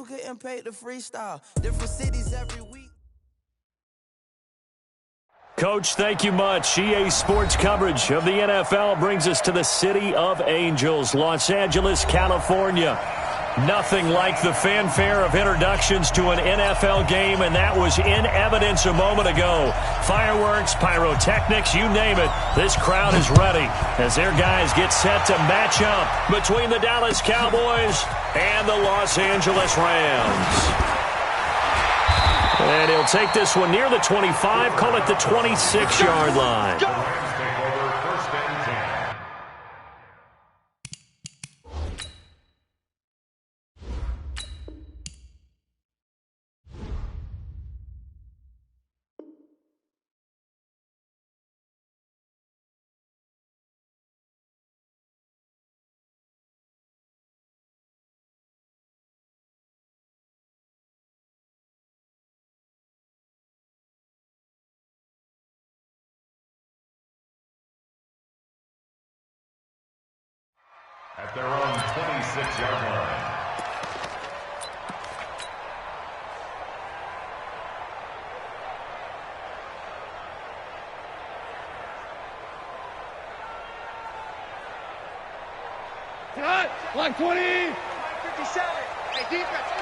getting paid to freestyle. Different cities every week. Coach, thank you much. EA Sports coverage of the NFL brings us to the City of Angels, Los Angeles, California. Nothing like the fanfare of introductions to an NFL game, and that was in evidence a moment ago. Fireworks, pyrotechnics, you name it. This crowd is ready as their guys get set to match up between the Dallas Cowboys and the Los Angeles Rams. And he'll take this one near the 25, call it the 26-yard line. At their own 26-yard line. Cut! Block 20! 57! Hey, defense,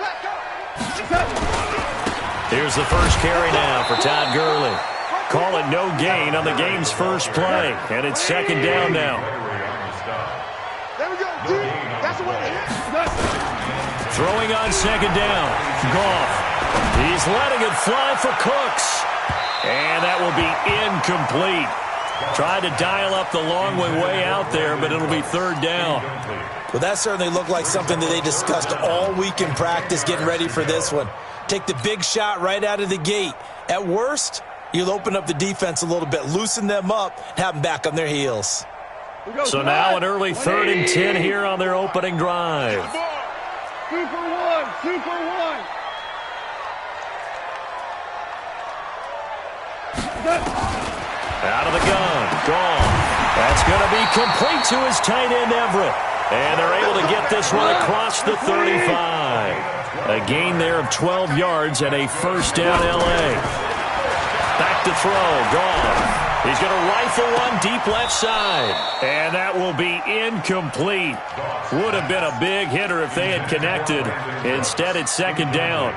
let's go! Here's the first carry now for Todd Gurley. Call it no gain on the game's first play, and it's second down now. There we go, dude. That's the way to hit. Throwing on second down. Goff. He's letting it fly for Cooks. And that will be incomplete. Tried to dial up the long way out there, but it'll be third down. Well, that certainly looked like something that they discussed all week in practice getting ready for this one. Take the big shot right out of the gate. At worst, you'll open up the defense a little bit, loosen them up, have them back on their heels. So now an early 3rd and 10 here on their opening drive. Super one. Out of the gun. Gone. That's going to be complete to his tight end, Everett. And they're able to get this one across the 35. A gain there of 12 yards and a first down L.A. Back to throw. Gone. He's going to rifle one deep left side. And that will be incomplete. Would have been a big hitter if they had connected. Instead, it's second down.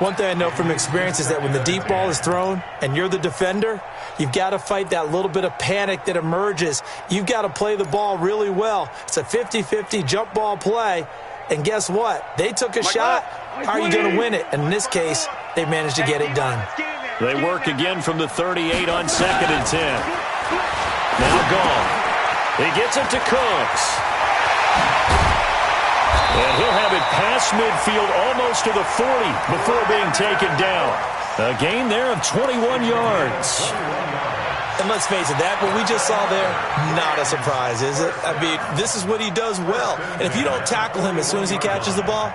One thing I know from experience is that when the deep ball is thrown and you're the defender, you've got to fight that little bit of panic that emerges. You've got to play the ball really well. It's a 50-50 jump ball play. And guess what? They took a shot. How are you going to win it? And in this case, they managed to get it done. They work again from the 38 on second and 10. Now Goff. He gets it to Cooks. And he'll have it past midfield almost to the 40 before being taken down. A gain there of 21 yards. And let's face it, that what we just saw there, not a surprise, is it? I mean, this is what he does well. And if you don't tackle him as soon as he catches the ball,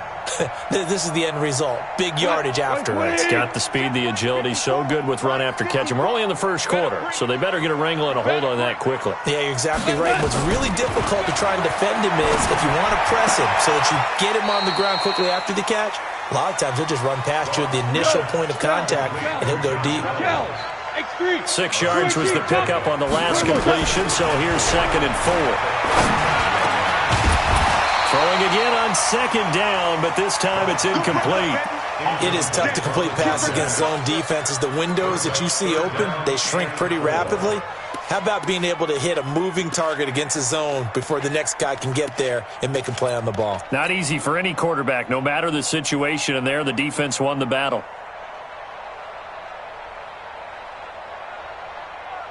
this is the end result. Big yardage afterwards. Got the speed, the agility, so good with run after catch. And we're only in the first quarter, so they better get a wrangle and a hold on that quickly. Yeah, you're exactly right. What's really difficult to try and defend him is if you want to press him so that you get him on the ground quickly after the catch, a lot of times he'll just run past you at the initial point of contact, and he'll go deep. 6 yards was the pickup on the last completion, so here's second and 4. Throwing again on second down, but this time it's incomplete. It is tough to complete passes against zone defenses. The windows that you see open, they shrink pretty rapidly. How about being able to hit a moving target against a zone before the next guy can get there and make a play on the ball? Not easy for any quarterback, no matter the situation, and there the defense won the battle.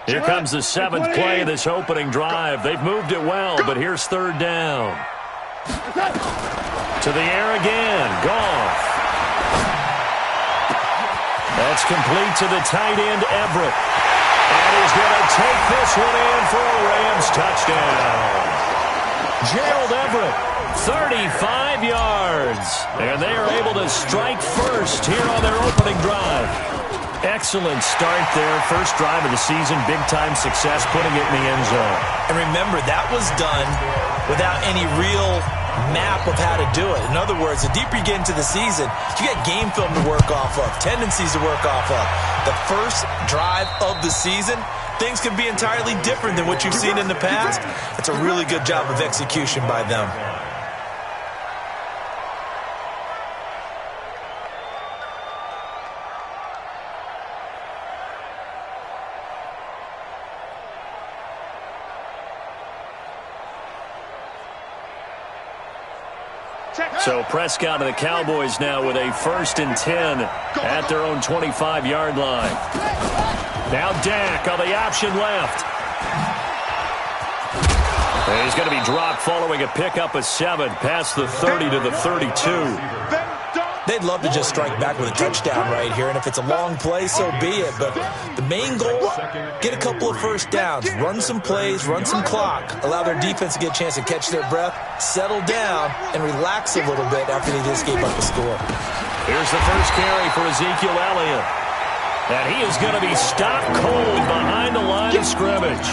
Here comes the 7th play of this opening drive. They've moved it well, but here's third down. To the air again. Goff. That's complete to the tight end, Everett. And he's going to take this one in for a Rams touchdown. Gerald Everett, 35 yards. And they are able to strike first here on their opening drive. Excellent start there. First drive of the season, big-time success, putting it in the end zone. And remember, that was done without any real map of how to do it. In other words, the deeper you get into the season, you got game film to work off of, tendencies to work off of. The first drive of the season, things can be entirely different than what you've seen in the past. It's a really good job of execution by them. So Prescott and the Cowboys now with a 1st and 10 at their own 25-yard line. Now Dak on the option left. And he's going to be dropped following a pickup of 7 past the 30 to the 32. They'd love to just strike back with a touchdown right here, and if it's a long play, so be it. But the main goal, get a couple of first downs, run some plays, run some clock, allow their defense to get a chance to catch their breath, settle down, and relax a little bit after they just gave up a score. Here's the first carry for Ezekiel Elliott. And he is going to be stopped cold behind the line of scrimmage.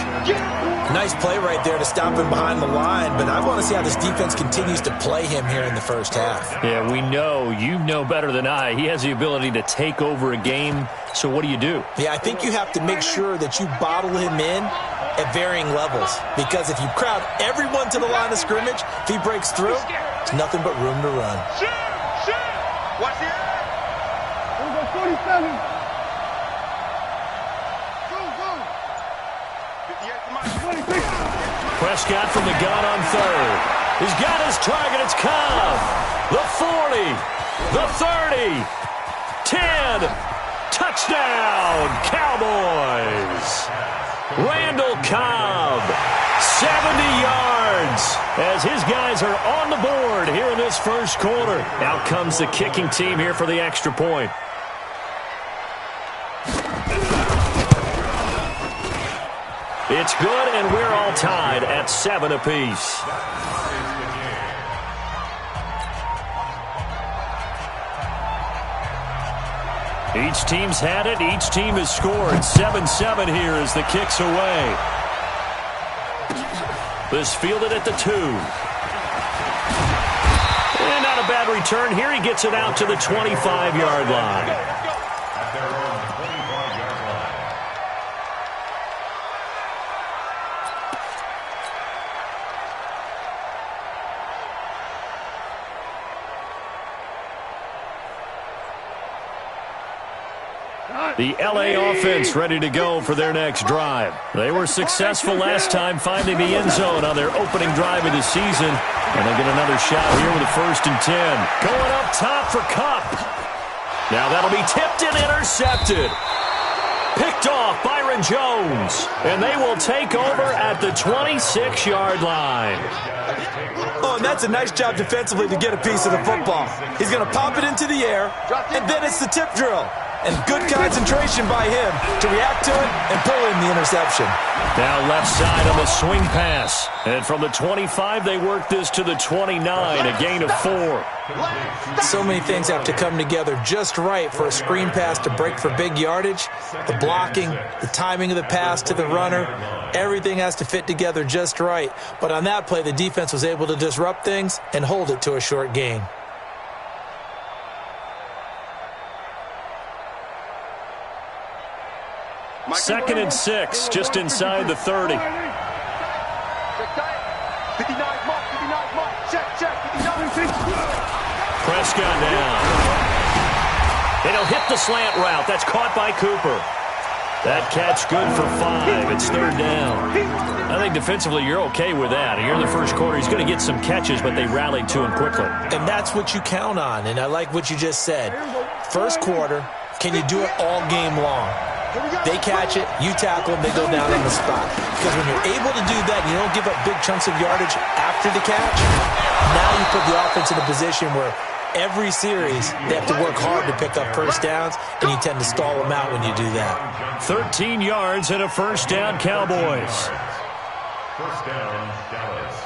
Nice play right there to stop him behind the line, but I want to see how this defense continues to play him here in the first half. Yeah, we know, you know better than I, he has the ability to take over a game, so what do you do? Yeah, I think you have to make sure that you bottle him in at varying levels, because if you crowd everyone to the line of scrimmage, if he breaks through, it's nothing but room to run. Watch it. Here we go, 47. Prescott from the gun on 3rd. He's got his target. It's Cobb. The 40. The 30. 10. Touchdown, Cowboys. Randall Cobb. 70 yards as his guys are on the board here in this first quarter. Out comes the kicking team here for the extra point. It's good, and we're all tied at 7 apiece. Each team's had it. Each team has scored. 7-7 here as the kick's away. This fielded at the 2. And not a bad return here. He gets it out to the 25-yard line. The L.A. offense ready to go for their next drive. They were successful last time finding the end zone on their opening drive of the season. And they get another shot here with a 1st and 10. Going up top for Kupp. Now that'll be tipped and intercepted. Picked off Byron Jones. And they will take over at the 26-yard line. Oh, and that's a nice job defensively to get a piece of the football. He's going to pop it into the air, and then it's the tip drill. And good concentration by him to react to it and pull in the interception. Now left side on the swing pass. And from the 25, they work this to the 29, a gain of 4. So many things have to come together just right for a screen pass to break for big yardage. The blocking, the timing of the pass to the runner, everything has to fit together just right. But on that play, the defense was able to disrupt things and hold it to a short gain. Second and 6, just inside the 30. Prescott down. And he'll hit the slant route. That's caught by Cooper. That catch good for 5. It's 3rd down. I think defensively you're okay with that. Here in the first quarter, he's going to get some catches, but they rallied to him quickly. And that's what you count on, and I like what you just said. First quarter, can you do it all game long? They catch it, you tackle them, they go down on the spot. Because when you're able to do that, you don't give up big chunks of yardage after the catch. Now you put the offense in a position where every series they have to work hard to pick up first downs, and you tend to stall them out when you do that. 13 yards and a 1st down, Cowboys. 1st down, Dallas.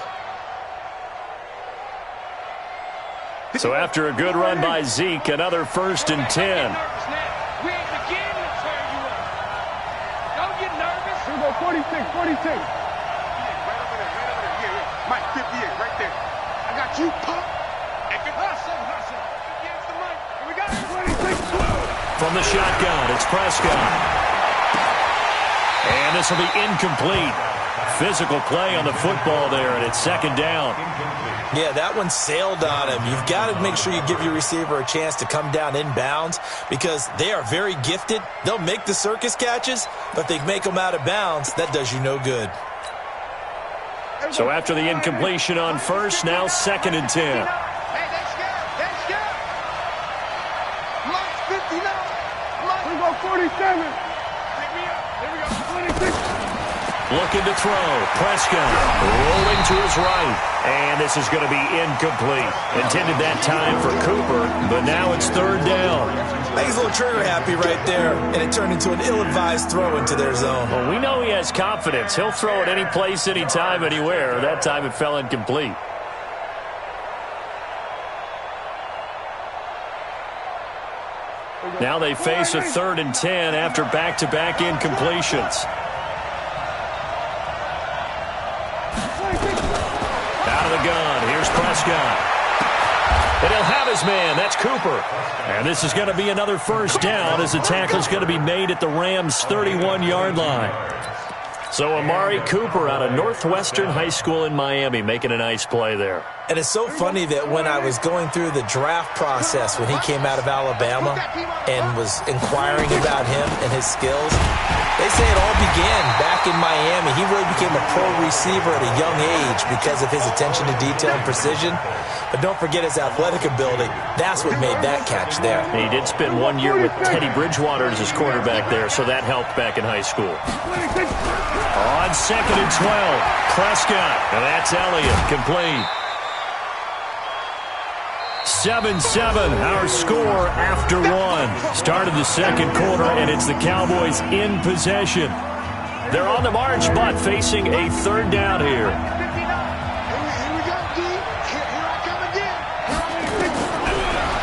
So after a good run by Zeke, another 1st and 10. 46. Right over there. Mike, 58, right there. I got 2 pump. Hustle. Against the mic. Here we go. 26. From the shotgun, it's Prescott. And this will be incomplete. Physical play on the football there, and it's second down. Yeah, that one sailed on him. You've got to make sure you give your receiver a chance to come down inbounds because they are very gifted. They'll make the circus catches, but if they make them out of bounds, that does you no good. So after the incompletion on first, now second and 10. Hey, that's good. Mark 59. We go 47. Here we go. 26. Looking to throw. Prescott rolling to his right. And this is going to be incomplete. Intended that time for Cooper, but now it's third down. I think he's a little trigger happy right there, and it turned into an ill-advised throw into their zone. Well, we know he has confidence. He'll throw it any place, anytime, anywhere. That time it fell incomplete. Now they face a 3rd and 10 after back-to-back incompletions. Out of the gun, here's Prescott. And he'll have his man, that's Cooper. And this is going to be another first down as the tackle's going to be made at the Rams' 31-yard line. So Amari Cooper out of Northwestern High School in Miami making a nice play there. And it's so funny that when I was going through the draft process when he came out of Alabama and was inquiring about him and his skills, they say it all began back in Miami. He really became a pro receiver at a young age because of his attention to detail and precision. But don't forget his athletic ability. That's what made that catch there. He did spend 1 year with Teddy Bridgewater as his quarterback there, so that helped back in high school. On second and 12, Prescott, and that's Elliott, complete. 7-7, our score after one. Started the second quarter, and it's the Cowboys in possession. They're on the march, but facing a third down here.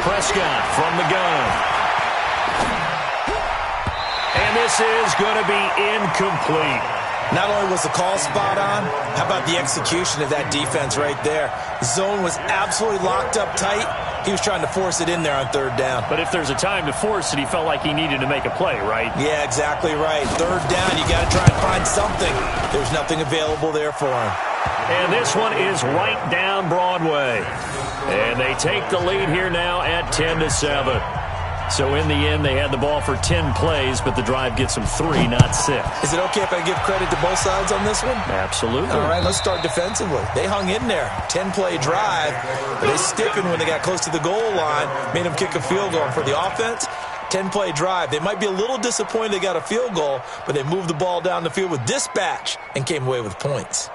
Prescott from the gun. And this is going to be incomplete. Not only was the call spot on, how about the execution of that defense right there? The zone was absolutely locked up tight. He was trying to force it in there on third down. But if there's a time to force it, he felt like he needed to make a play, right? Yeah, exactly right. Third down, you got to try and find something. There's nothing available there for him. And this one is right down Broadway. And they take the lead here now at 10-7. So in the end, they had the ball for 10 plays, but the drive gets them 3, not 6. Is it okay if I give credit to both sides on this one? Absolutely. All right, let's start defensively. They hung in there. 10-play drive, but they stiffened when they got close to the goal line, made them kick a field goal. For the offense, 10-play drive. They might be a little disappointed they got a field goal, but they moved the ball down the field with dispatch and came away with points.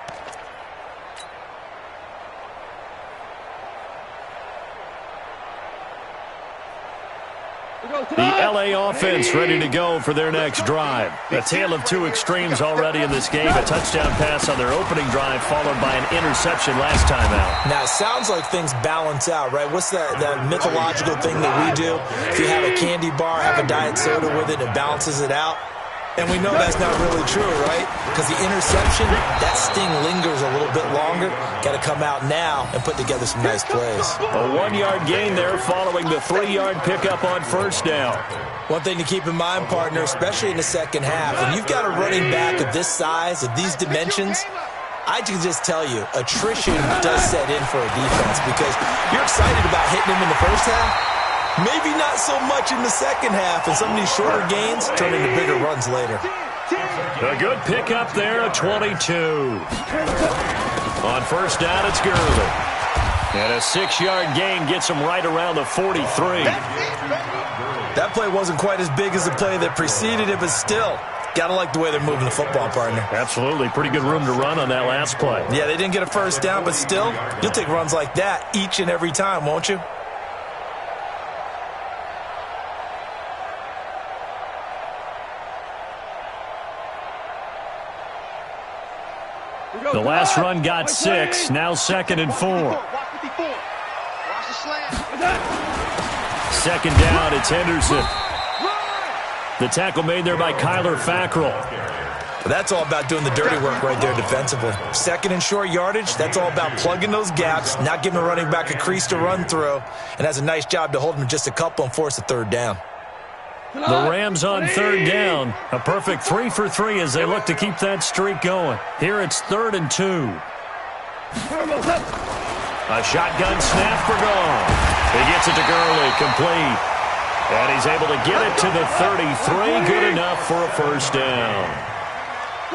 The L.A. offense ready to go for their next drive. A tale of two extremes already in this game. A touchdown pass on their opening drive followed by an interception last time out. Now, it sounds like things balance out, right? What's that mythological thing that we do? If you have a candy bar, have a diet soda with it, it balances it out. And we know that's not really true, right? Because the interception, that sting lingers a little bit longer. Got to come out now and put together some nice plays. A 1-yard gain there following the 3-yard pickup on first down. One thing to keep in mind, partner, especially in the second half, when you've got a running back of this size, of these dimensions, I can just tell you, attrition does set in for a defense because you're excited about hitting him in the first half. Maybe not so much in the second half, and some of these shorter gains turn into bigger runs later. A good pickup there, a 22. On first down, it's Gurley. And a 6-yard gain gets him right around the 43. That play wasn't quite as big as the play that preceded it, but still, gotta like the way they're moving the football, partner. Absolutely. Pretty good room to run on that last play. Yeah, they didn't get a first down, but still, you'll take runs like that each and every time, won't you? The last run got 6, now 2nd and 4. Second down, it's Henderson. The tackle made there by Kyler Fackrell. That's all about doing the dirty work right there defensively. Second and short yardage, that's all about plugging those gaps, not giving a running back a crease to run through, and has a nice job to hold him just a couple and force a third down. The Rams on third down. A perfect 3 for 3 as they look to keep that streak going. Here it's 3rd and 2. A shotgun snap for Goff. He gets it to Gurley, complete. And he's able to get it to the 33. Good enough for a first down.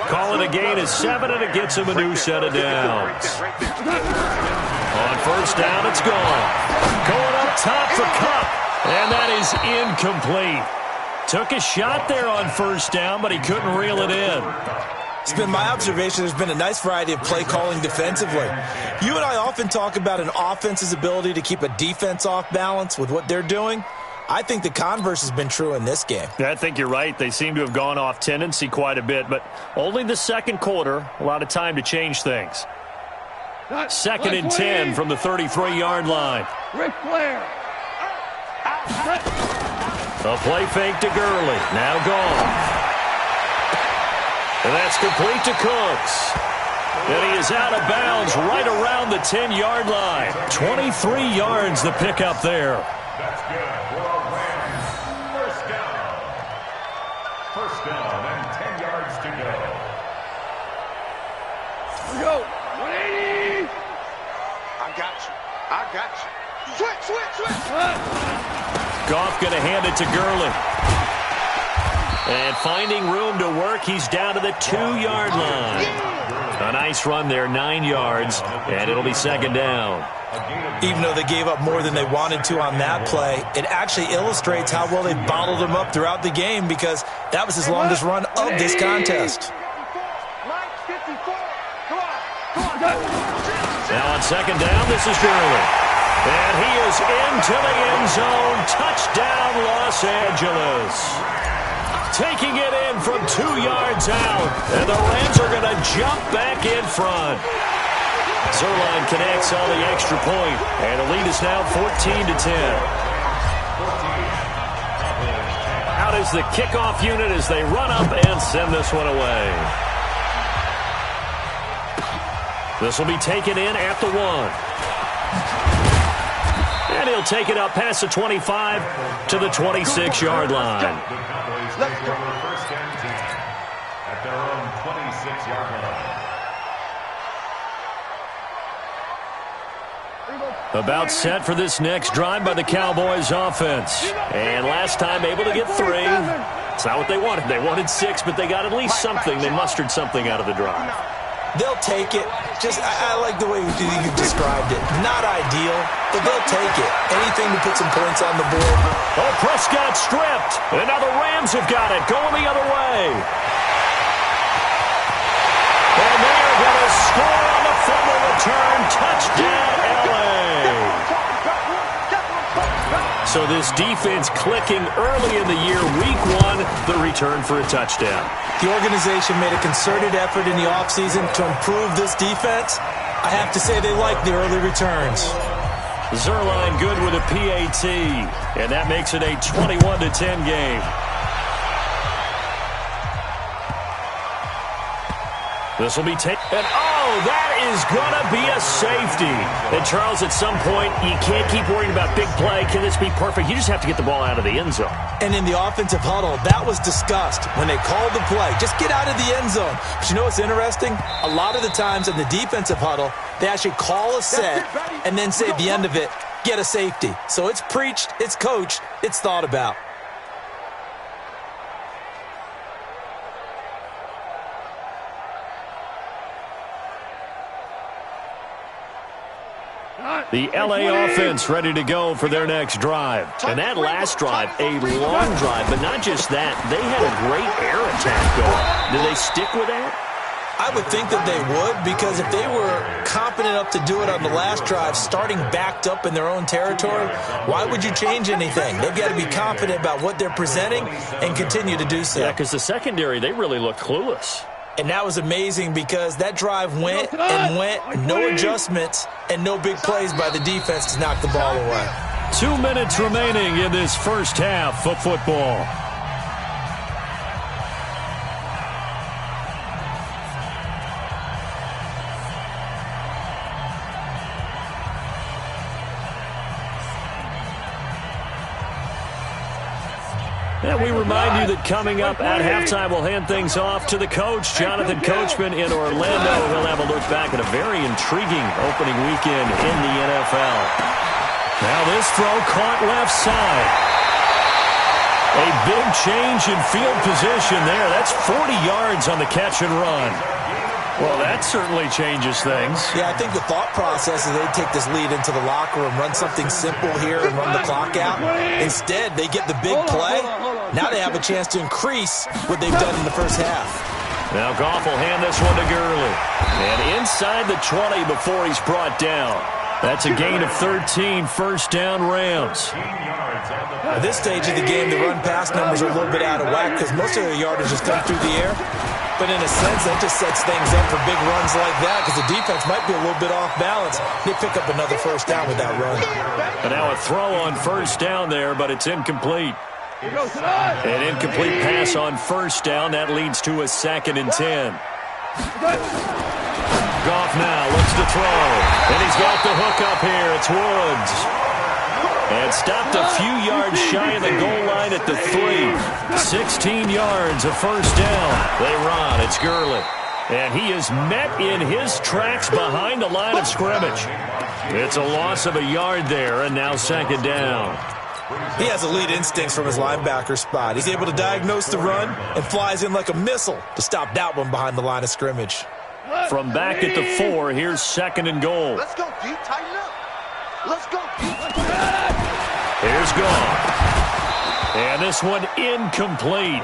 Calling a gain is 7, and it gets him a new set of downs. On first down, it's Goff. Going up top for Kupp. And that is incomplete. Took a shot there on first down, but he couldn't reel it in. It's been my observation there's been a nice variety of play calling defensively. You and I often talk about an offense's ability to keep a defense off balance with what they're doing. I think the converse has been true in this game. Yeah, I think you're right. They seem to have gone off tendency quite a bit, but only the second quarter, a lot of time to change things. 2nd and 10 from the 33-yard line. Ric Flair. A play fake to Gurley. Now gone. And that's complete to Cooks. And he is out of bounds right around the 10-yard line. 23 yards the pickup there. That's good for a Rams. First down and 10 yards to go. Here we go. 180. I got you. Switch. Goff going to hand it to Gurley. And finding room to work, he's down to the 2-yard line. A nice run there, 9 yards, and it'll be second down. Even though they gave up more than they wanted to on that play, it actually illustrates how well they bottled him up throughout the game because that was his longest run of this contest. Now on second down, this is Gurley. And he is into the end zone. Touchdown, Los Angeles. Taking it in from 2 yards out. And the Rams are going to jump back in front. Zerline connects on the extra point. And the lead is now 14-10. Out is the kickoff unit as they run up and send this one away. This will be taken in at the 1. And he'll take it up past the 25 to the 26-yard line. The Cowboys take over first and 10 at their own 26-yard line. About set for this next drive by the Cowboys offense. And last time able to get 3. It's not what they wanted. They wanted 6, but they got at least something. They mustered something out of the drive. They'll take it. I like the way you described it. Not ideal, but they'll take it. Anything to put some points on the board. Oh, Prescott stripped. And now the Rams have got it. Going the other way. And they're going to score on the fumble return. Touchdown, L.A. So this defense clicking early in the year. Week 1, the return for a touchdown. The organization made a concerted effort in the offseason to improve this defense. I have to say they like the early returns. Zerline good with a PAT, and that makes it a 21-10 game. This will be taken. And oh, that is going to be a safety. And Charles, at some point, you can't keep worrying about big play. Can this be perfect? You just have to get the ball out of the end zone. And in the offensive huddle, that was discussed when they called the play. Just get out of the end zone. But you know what's interesting? A lot of the times in the defensive huddle, they actually call a set and then say at the end of it, get a safety. So it's preached, it's coached, it's thought about. The L.A. offense ready to go for their next drive. And that last drive, a long drive, but not just that. They had a great air attack going. Did they stick with that? I would think that they would, because if they were competent enough to do it on the last drive, starting backed up in their own territory, why would you change anything? They've got to be confident about what they're presenting and continue to do so. Yeah, because the secondary, they really looked clueless. And that was amazing because that drive went and went, no adjustments, and no big plays by the defense to knock the ball away. 2 minutes remaining in this first half of football. And we remind you that coming up at halftime, we'll hand things off to the coach, Jonathan Coachman in Orlando. He'll have a look back at a very intriguing opening weekend in the NFL. Now this throw caught left side. A big change in field position there. That's 40 yards on the catch and run. Well, that certainly changes things. Yeah, I think the thought process is they take this lead into the locker room, run something simple here and run the clock out. Instead, they get the big play. Now they have a chance to increase what they've done in the first half. Now Goff will hand this one to Gurley. And inside the 20 before he's brought down. That's a gain of 13, first down Rams. At this stage of the game, the run-pass numbers are a little bit out of whack because most of their yardage has come through the air. But in a sense, that just sets things up for big runs like that because the defense might be a little bit off balance. They pick up another first down with that run. And now a throw on first down there, but it's incomplete. An incomplete pass on first down. That leads to a 2nd and 10. Goff now looks to throw. And he's got the hook up here. It's Woods. And stopped a few yards shy of the goal line at the 3. 16 yards, a first down. They run. It's Gurley. And he is met in his tracks behind the line of scrimmage. It's a loss of a yard there, and now 2nd down. He has elite instincts from his linebacker spot. He's able to diagnose the run and flies in like a missile to stop that one behind the line of scrimmage. From back at the 4, here's 2nd and goal. Let's go deep, tighten up. Let's go deep. Here's Goff. And this one incomplete.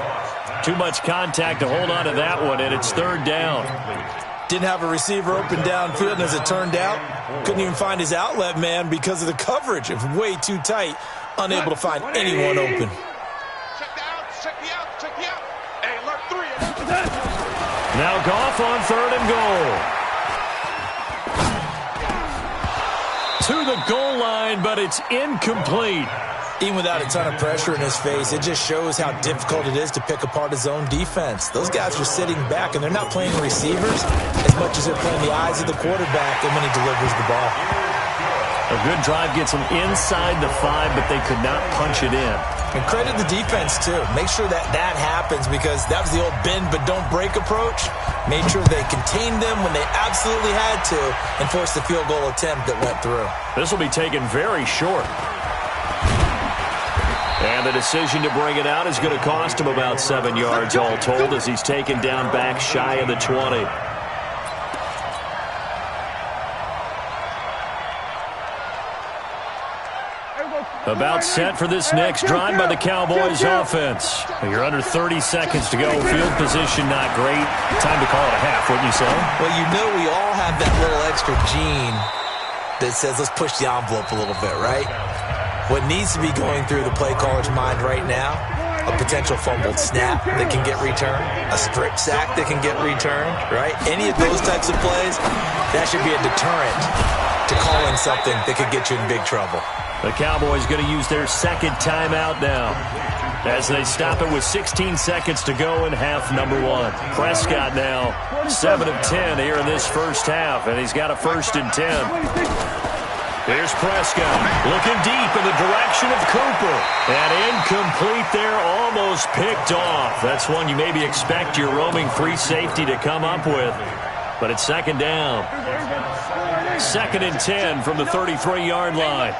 Too much contact to hold on to that one, and it's 3rd down. Didn't have a receiver open downfield, and as it turned out, couldn't even find his outlet man because of the coverage. It was way too tight, unable to find anyone open. Check the out, check the out, check the out. Hey, alert 3. Now Goff on 3rd and goal. To the goal line, but it's incomplete. Even without a ton of pressure in his face, it just shows how difficult it is to pick apart his own defense. Those guys are sitting back, and they're not playing receivers as much as they're playing the eyes of the quarterback and when he delivers the ball. A good drive gets them inside the 5, but they could not punch it in. And credit the defense, too. Make sure that that happens because that was the old bend but don't break approach. Made sure they contained them when they absolutely had to and forced the field goal attempt that went through. This will be taken very short. And the decision to bring it out is going to cost him about 7 yards all told as he's taken down back shy of the 20. About set for this next drive by the Cowboys offense. You're under 30 seconds to go. Field position not great. Time to call it a half, wouldn't you say? Well, you know we all have that little extra gene that says let's push the envelope a little bit, right? What needs to be going through the play caller's mind right now, a potential fumbled snap that can get returned, a strip sack that can get returned, right? Any of those types of plays, that should be a deterrent to calling something that could get you in big trouble. The Cowboys going to use their 2nd timeout now as they stop it with 16 seconds to go in half number 1. Prescott now 7 of 10 here in this first half, and he's got a 1st and 10. Here's Prescott looking deep in the direction of Cooper. And incomplete there, almost picked off. That's one you maybe expect your roaming free safety to come up with. But it's 2nd down. 2nd and 10 from the 33-yard line.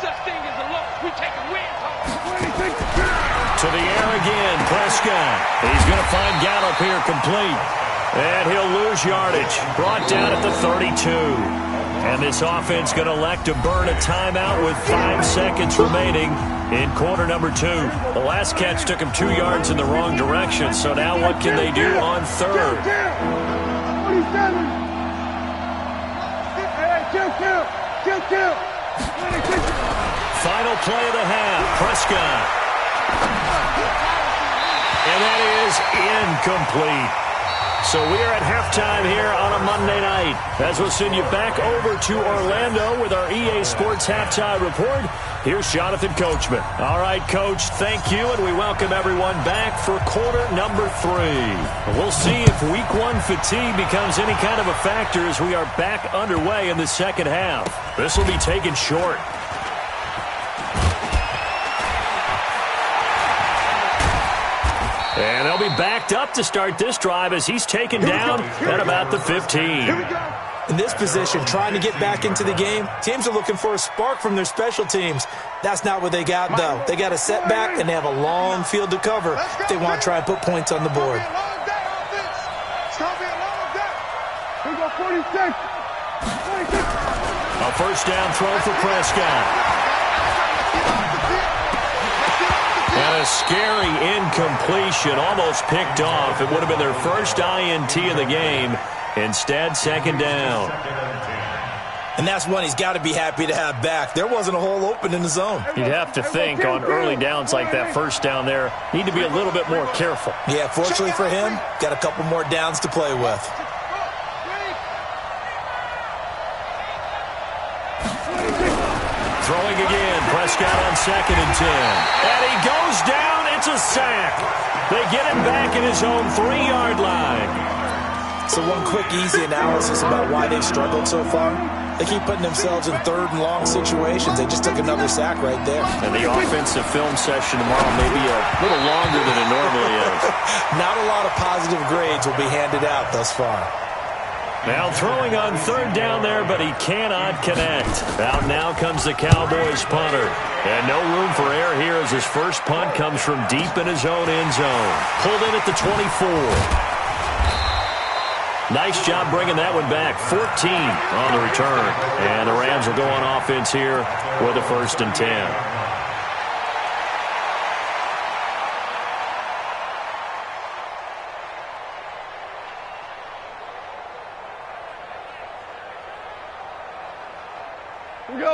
To the air again, Prescott. He's going to find Gallup here complete. And he'll lose yardage. Brought down at the 32. And this offense going to elect to burn a timeout with 5 seconds remaining in quarter number 2. The last catch took him 2 yards in the wrong direction. So now what can they do on 3rd? Final play of the half. Prescott. And that is incomplete. So we are at halftime here on a Monday night as we'll send you back over to Orlando with our EA Sports Halftime Report. Here's Jonathan Coachman. All right, Coach, thank you, and we welcome everyone back for quarter number 3. We'll see if Week 1 fatigue becomes any kind of a factor as we are back underway in the second half. This will be taken short. And they'll be backed up to start this drive as he's taken down at about the 15. In this position, trying to get back into the game, teams are looking for a spark from their special teams. That's not what they got, though. They got a setback, and they have a long field to cover if they want to try and put points on the board. Here we go, 46. A first down throw for Prescott. And a scary incompletion, almost picked off. It would have been their first INT of the game. Instead, second down. And that's one he's got to be happy to have back. There wasn't a hole open in the zone. You'd have to think on early downs like that first down there, need to be a little bit more careful. Yeah, fortunately for him, got a couple more downs to play with. Throwing again, Prescott on 2nd and 10. And he goes down, it's a sack. They get him back at his own 3-yard line. So one quick, easy analysis about why they've struggled so far. They keep putting themselves in 3rd and long situations. They just took another sack right there. And the offensive film session tomorrow may be a little longer than it normally is. Not a lot of positive grades will be handed out thus far. Now throwing on 3rd down there, but he cannot connect. Out now comes the Cowboys punter. And no room for error here as his first punt comes from deep in his own end zone. Pulled in at the 24. Nice job bringing that one back. 14 on the return. And the Rams will go on offense here with a 1st and 10.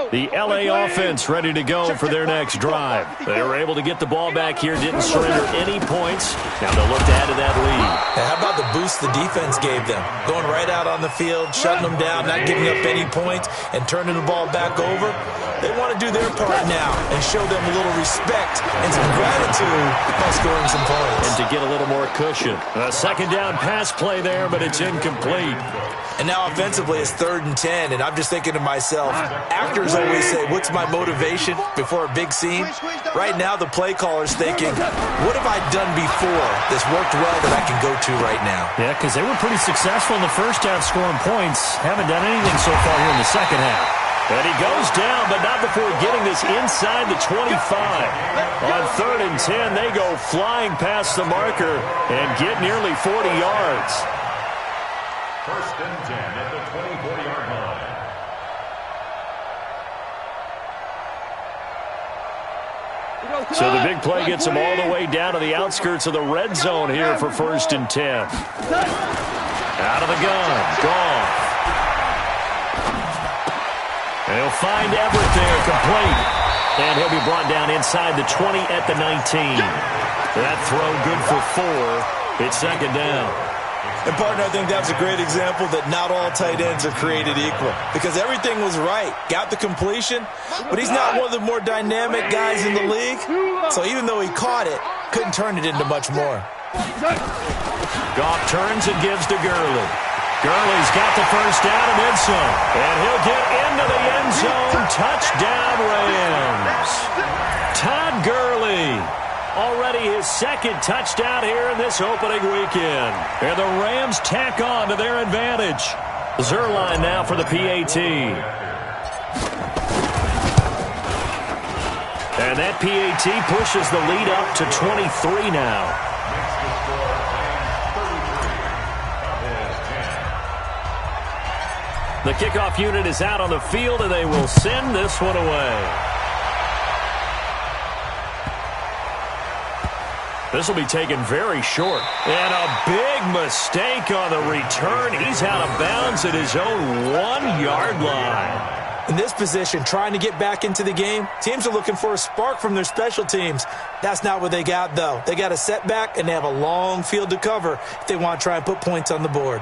The L.A. offense ready to go for their next drive. They were able to get the ball back here, didn't surrender any points. Now they'll look to add to that lead. Now how about the boost the defense gave them? Going right out on the field, shutting them down, not giving up any points, and turning the ball back over. They want to do their part now and show them a little respect and some gratitude by scoring some points. And to get a little more cushion. A 2nd down pass play there, but it's incomplete. And now offensively it's 3rd and 10, and I'm just thinking to myself, actors always say, what's my motivation before a big scene? Right now the play caller's thinking, what have I done before that's worked well that I can go to right now? Yeah, because they were pretty successful in the first half scoring points. Haven't done anything so far here in the second half. And he goes down, but not before getting this inside the 25. On 3rd and 10, they go flying past the marker and get nearly 40 yards. 1st and 10 at the 24-yard line. So the big play gets them all the way down to the outskirts of the red zone here for 1st and 10. Out of the gun, Goff. And he'll find Everett there, complete. And he'll be brought down inside the 20 at the 19. That throw good for 4. It's 2nd down. And, partner, I think that was a great example that not all tight ends are created equal. Because everything was right. Got the completion, but he's not one of the more dynamic guys in the league. So even though he caught it, couldn't turn it into much more. Goff turns and gives to Gurley. Gurley's got the first down and then some. And he'll get into the end zone. Touchdown, Rams. Todd Gurley. Already his 2nd touchdown here in this opening weekend. And the Rams tack on to their advantage. Zerline now for the PAT. And that PAT pushes the lead up to 23 now. The kickoff unit is out on the field, and they will send this one away. This will be taken very short. And a big mistake on the return. He's out of bounds at his own 1-yard line. In this position, trying to get back into the game, teams are looking for a spark from their special teams. That's not what they got, though. They got a setback, and they have a long field to cover if they want to try and put points on the board.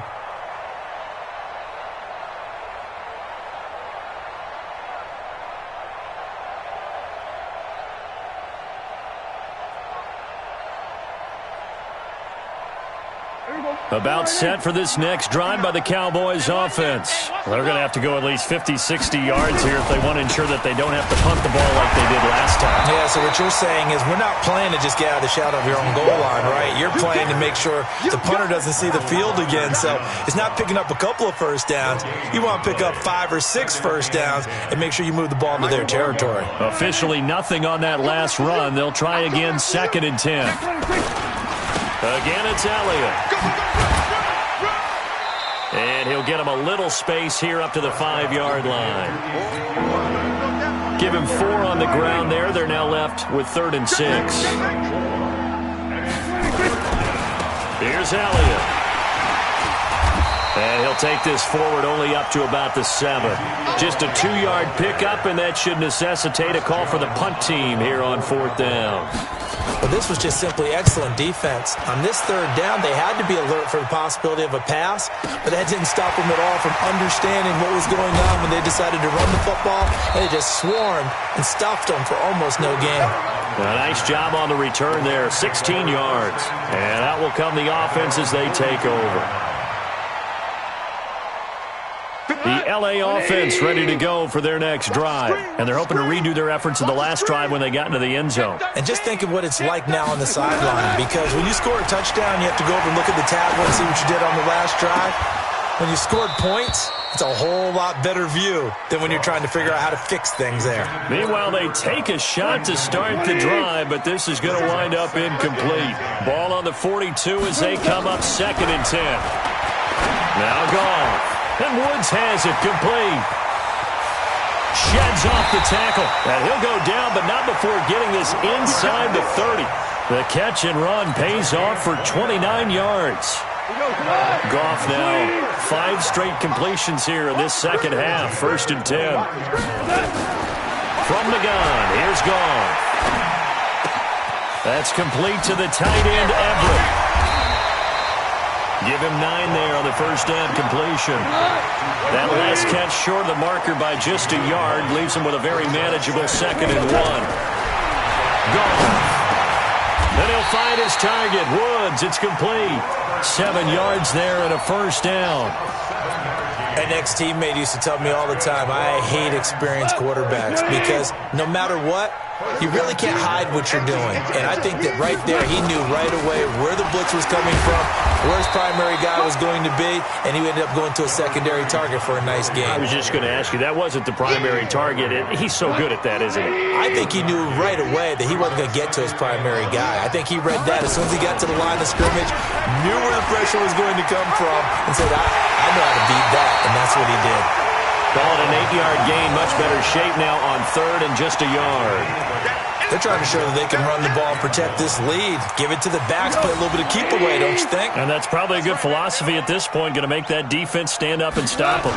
About set for this next drive by the Cowboys offense. They're going to have to go at least 50, 60 yards here if they want to ensure that they don't have to punt the ball like they did last time. Yeah, so what you're saying is we're not playing to just get out of the shadow of your own goal line, right? You're playing to make sure the punter doesn't see the field again. So it's not picking up a couple of first downs. You want to pick up 5 or 6 first downs and make sure you move the ball into their territory. Officially nothing on that last run. They'll try again, 2nd and 10. Again, it's Elliott. And he'll get him a little space here up to the 5-yard line. Give him 4 on the ground there. They're now left with 3rd and 6. Here's Elliott. And he'll take this forward only up to about the 7. Just a 2-yard pickup, and that should necessitate a call for the punt team here on 4th down. But this was just simply excellent defense. On this 3rd down, they had to be alert for the possibility of a pass, but that didn't stop them at all from understanding what was going on when they decided to run the football. They just swarmed and stuffed them for almost no gain. A nice job on the return there, 16 yards. And out will come the offense as they take over. The L.A. offense ready to go for their next drive. And they're hoping to redo their efforts in the last drive when they got into the end zone. And just think of what it's like now on the sideline, because when you score a touchdown, you have to go over and look at the tablet and see what you did on the last drive. When you scored points, it's a whole lot better view than when you're trying to figure out how to fix things there. Meanwhile, they take a shot to start the drive, but this is going to wind up incomplete. Ball on the 42 as they come up 2nd and 10. Now Goff. And Woods has it complete. Sheds off the tackle. And he'll go down, but not before getting this inside the 30. The catch and run pays off for 29 yards. Goff now 5 straight completions here in this second half. 1st and 10. From the gun, here's Goff. That's complete to the tight end, Everett. Give him 9 there on the first down completion. That last catch short of the marker by just a yard leaves him with a very manageable 2nd and 1. Goff. Then he'll find his target. Woods, it's complete. 7 yards there and a first down. An ex-teammate used to tell me all the time, I hate experienced quarterbacks because no matter what, you really can't hide what you're doing. And I think that right there, he knew right away where the blitz was coming from, where his primary guy was going to be, and he ended up going to a secondary target for a nice game. I was just going to ask you, that wasn't the primary target. He's so good at that, isn't he? I think he knew right away that he wasn't going to get to his primary guy. I think he read that as soon as he got to the line of scrimmage, knew where the pressure was going to come from, and said, I know how to beat that, and that's what he did. Call it an 8-yard gain, much better shape now on 3rd and just a yard. They're trying to show that they can run the ball and protect this lead. Give it to the backs, play a little bit of keep away, don't you think? And that's probably a good philosophy at this point, going to make that defense stand up and stop them.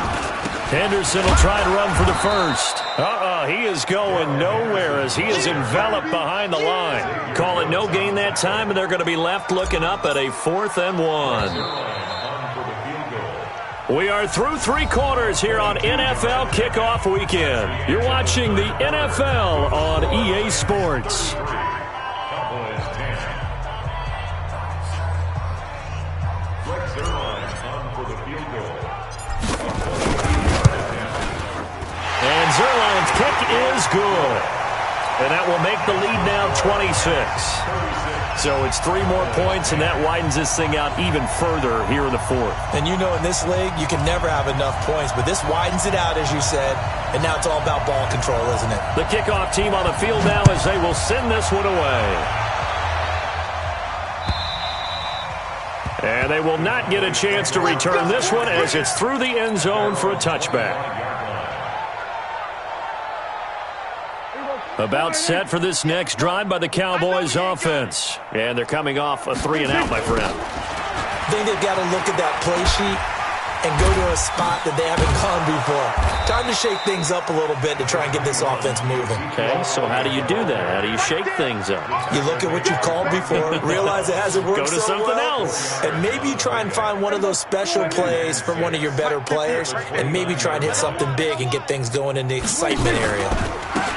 Henderson will try to run for the first. He is going nowhere as he is enveloped behind the line. Call it no gain that time, and they're going to be left looking up at a 4th and 1. We are through 3 quarters here on NFL Kickoff Weekend. You're watching the NFL on EA Sports. Cowboys 10. Flex Zerline on for the field goal. And Zerline's kick is good. And that will make the lead now 26. So it's 3 more points, and that widens this thing out even further here in the 4th. And you know in this league, you can never have enough points, but this widens it out, as you said, and now it's all about ball control, isn't it? The kickoff team on the field now as they will send this one away. And they will not get a chance to return this one as it's through the end zone for a touchback. About set for this next drive by the Cowboys offense. And they're coming off a 3-and-out, my friend. I think they've got to look at that play sheet and go to a spot that they haven't gone before. Time to shake things up a little bit to try and get this offense moving. Okay, so how do you do that? How do you shake things up? You look at what you've called before, realize it hasn't worked so well. Go to something else. And maybe try and find one of those special plays from one of your better players, and maybe try and hit something big and get things going in the excitement area.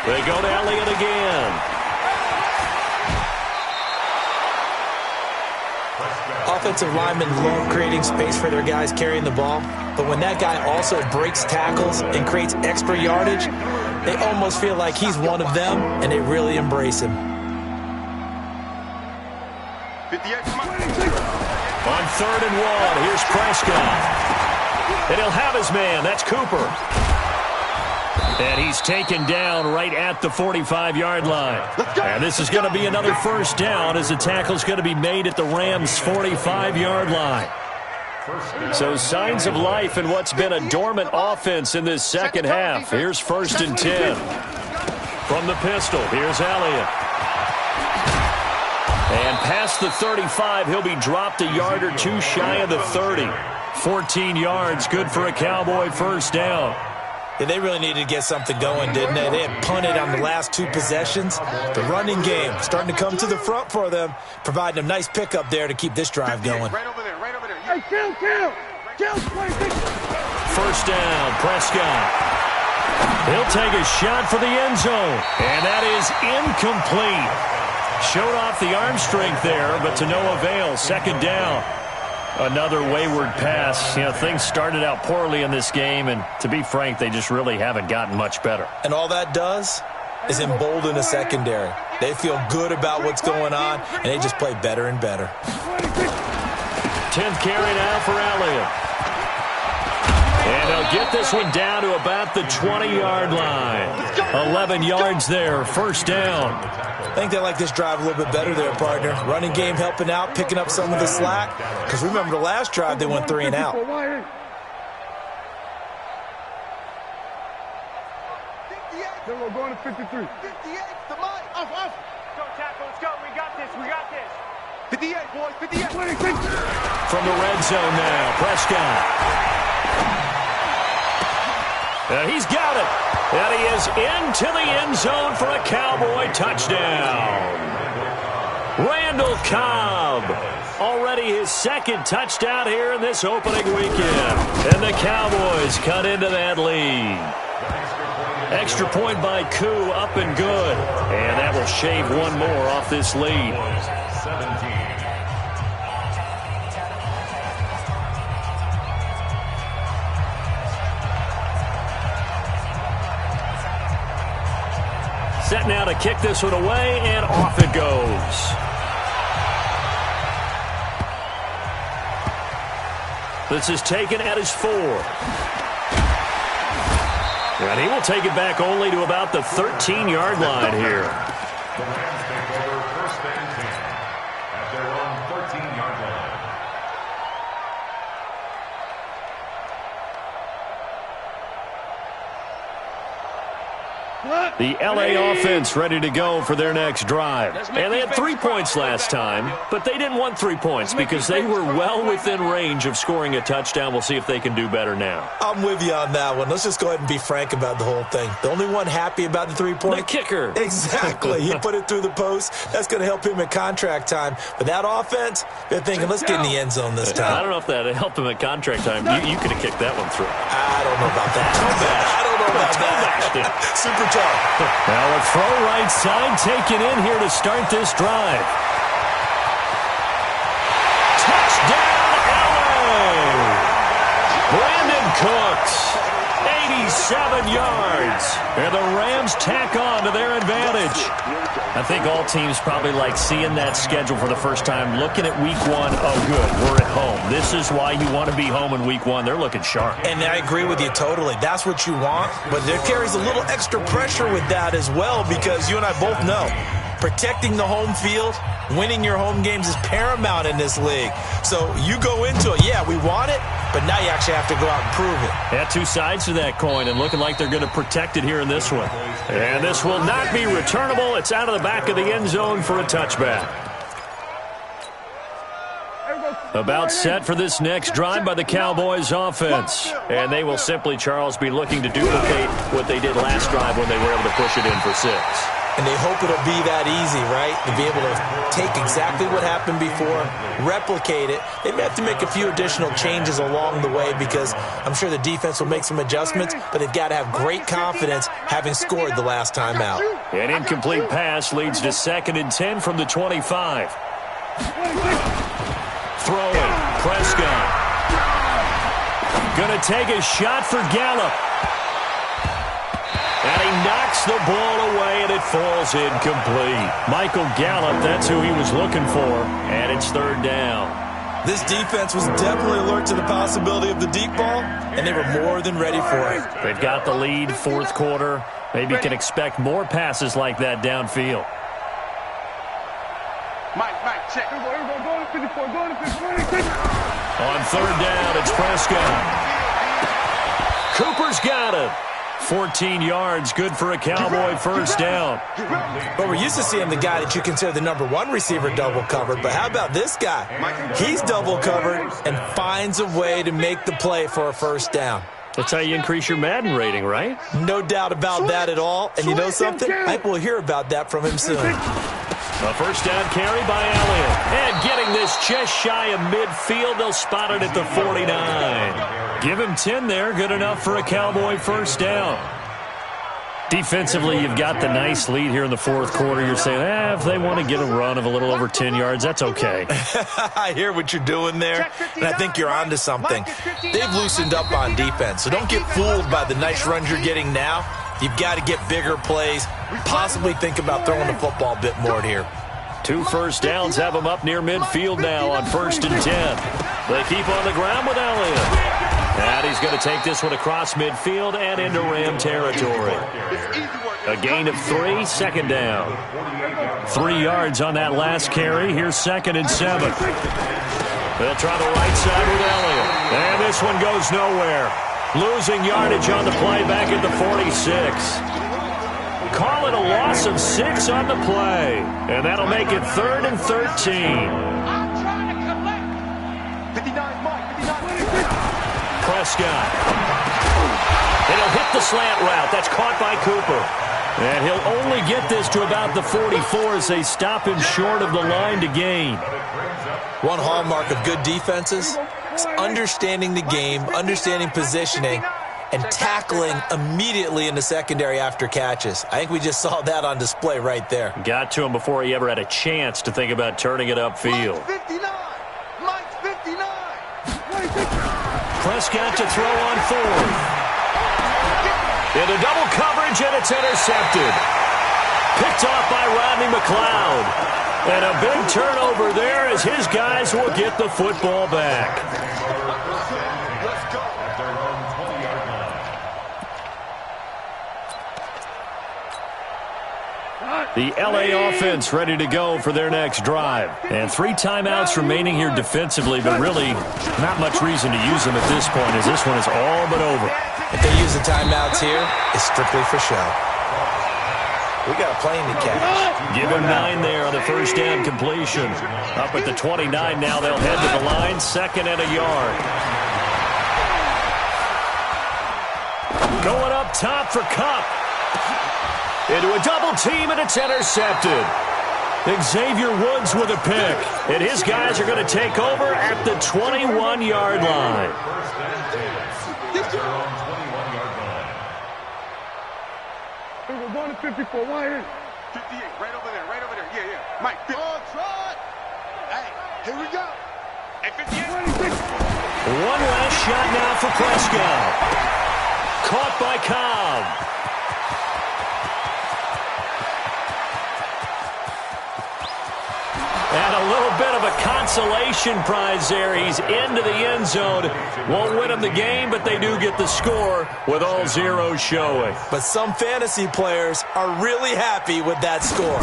They go to Elliott again. Offensive linemen love creating space for their guys carrying the ball, but when that guy also breaks tackles and creates extra yardage, they almost feel like he's one of them, and they really embrace him. On 3rd and 1, here's Prescott. And he'll have his man. That's Cooper. And he's taken down right at the 45-yard line. And this is going to be another first down as the tackle's going to be made at the Rams' 45-yard line. So signs of life in what's been a dormant offense in this second half. Here's 1st and 10. From the pistol, here's Elliott. And past the 35, he'll be dropped a yard or two shy of the 30. 14 yards, good for a Cowboy first down. Yeah, they really needed to get something going, didn't they? They had punted on the last 2 possessions. The running game starting to come to the front for them, providing a nice pickup there to keep this drive going. Right over there, right over there. Hey, kill! 26. First down, Prescott. He'll take a shot for the end zone. And that is incomplete. Showed off the arm strength there, but to no avail. Second down. Another wayward pass. You know, things started out poorly in this game, and to be frank, they just really haven't gotten much better. And all that does is embolden a secondary. They feel good about what's going on, and they just play better and better. 10th carry now for Elliott. And they'll get this one down to about the 20-yard line. 11 yards there, first down. I think they like this drive a little bit better there, partner. Running game helping out, picking up some of the slack. Because remember the last drive, they went 3 and out. Then we're going to 53. 58, the line. Off. Go, tackle, let's go. We got this. 58, boys, 58. 26. From the red zone now, Prescott. He's got it. And he is into the end zone for a Cowboy touchdown. Randall Cobb. Already his second touchdown here in this opening weekend. And the Cowboys cut into that lead. Extra point by Koo, up and good. And that will shave one more off this lead. 17. Set now to kick this one away, and off it goes. This is taken at his 4. And he will take it back only to about the 13-yard line here. The Rams take over 1st and 10 at their own 13-yard line. The LA offense ready to go for their next drive. And they had 3 points last time, but they didn't want 3 points because they were well within range of scoring a touchdown. We'll see if they can do better now. I'm with you on that one. Let's just go ahead and be frank about the whole thing. The only one happy about the 3-point? The kicker. Exactly. He put it through the post. That's going to help him at contract time. But that offense, they're thinking, let's get in the end zone this time. I don't know if that helped him at contract time. You could have kicked that one through. I don't know about that. I don't know about that. Super tough. Now a throw right side taken in here to start this drive. Touchdown, LA! Brandon Cooks, 87 yards. And the Rams tack on to their advantage. I think all teams probably like seeing that schedule for the first time, looking at week 1. Oh, good, we're at home. This is why you want to be home in week 1. They're looking sharp. And I agree with you totally. That's what you want. But there carries a little extra pressure with that as well because you and I both know protecting the home field, winning your home games is paramount in this league. So you go into it, yeah, we want it, but now you actually have to go out and prove it. Yeah, 2 sides to that coin, and looking like they're going to protect it here in this one. And this will not be returnable. It's out of the back of the end zone for a touchback. About set for this next drive by the Cowboys offense. And they will simply, Charles, be looking to duplicate what they did last drive when they were able to push it in for 6. And they hope it'll be that easy, right? To be able to take exactly what happened before, replicate it. They may have to make a few additional changes along the way because I'm sure the defense will make some adjustments, but they've got to have great confidence having scored the last time out. An incomplete pass leads to 2nd and 10 from the 25. Throwing. Prescott. Gonna take a shot for Gallup. And he knocks the ball away, and it falls incomplete. Michael Gallup, that's who he was looking for, and it's third down. This defense was definitely alert to the possibility of the deep ball, and they were more than ready for it. They've got the lead, fourth quarter. Maybe can expect more passes like that downfield. Mike, check. Go to 54, go to 54. On third down, it's Prescott. Cooper's got it. 14 yards, good for a Cowboy first down. But we're used to seeing the guy that you consider the number one receiver double covered. But how about this guy? He's double covered and finds a way to make the play for a first down. That's how you increase your Madden rating, right? No doubt about that at all. And you know something? I think we'll hear about that from him soon. A first down carry by Elliott. And getting this just shy of midfield. They'll spot it at the 49. Give him 10 there. Good enough for a Cowboy first down. Defensively, you've got the nice lead here in the fourth quarter. You're saying, if they want to get a run of a little over 10 yards, that's okay. I hear what you're doing there, and I think you're onto something. They've loosened up on defense, so don't get fooled by the nice runs you're getting now. You've got to get bigger plays, possibly think about throwing the football a bit more here. 2 first downs have them up near midfield now on 1st and 10. They keep on the ground with Elliott. And he's going to take this one across midfield and into Ram territory. A gain of 3, second down. 3 yards on that last carry. Here's 2nd and 7. They'll try the right side with Elliott. And this one goes nowhere. Losing yardage on the play back at the 46. Call it a loss of 6 on the play. And that'll make it 3rd and 13. Prescott. And he'll hit the slant route. That's caught by Cooper. And he'll only get this to about the 44 as they stop him short of the line to gain. One hallmark of good defenses is understanding the game, understanding positioning, and tackling immediately in the secondary after catches. I think we just saw that on display right there. Got to him before he ever had a chance to think about turning it upfield. Mike's 59. Prescott to throw on 4th. Into double coverage, and it's intercepted. Picked off by Rodney McLeod. And a big turnover there as his guys will get the football back. The LA offense ready to go for their next drive. And 3 timeouts remaining here defensively, but really not much reason to use them at this point as this one is all but over. If they use the timeouts here, it's strictly for show. We got a plane to catch. Give him 9 there on the first down completion. Up at the 29 now, they'll head to the line, 2nd and a yard. Going up top for Kupp. Into a double team, and it's intercepted. Xavier Woods with a pick. And his guys are going to take over at the 21-yard line. We're going to 54. Why here? 58. Right over there. Yeah. Mike. Try. Hey, here we go. Hey, 58. 26. One last shot now for Prescott. Caught by Cobb. And a little bit of a consolation prize there. He's into the end zone. Won't win him the game, but they do get the score with all zeros showing. But some fantasy players are really happy with that score.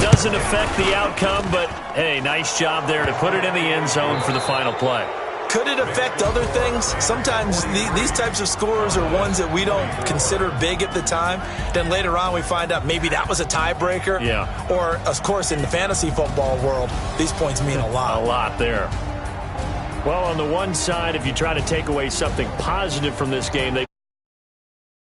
Doesn't affect the outcome, but, hey, nice job there to put it in the end zone for the final play. Could it affect other things? Sometimes these types of scores are ones that we don't consider big at the time. Then later on we find out maybe that was a tiebreaker. Yeah. Or, of course, in the fantasy football world, these points mean a lot. A lot there. Well, on the one side, if you try to take away something positive from this game, they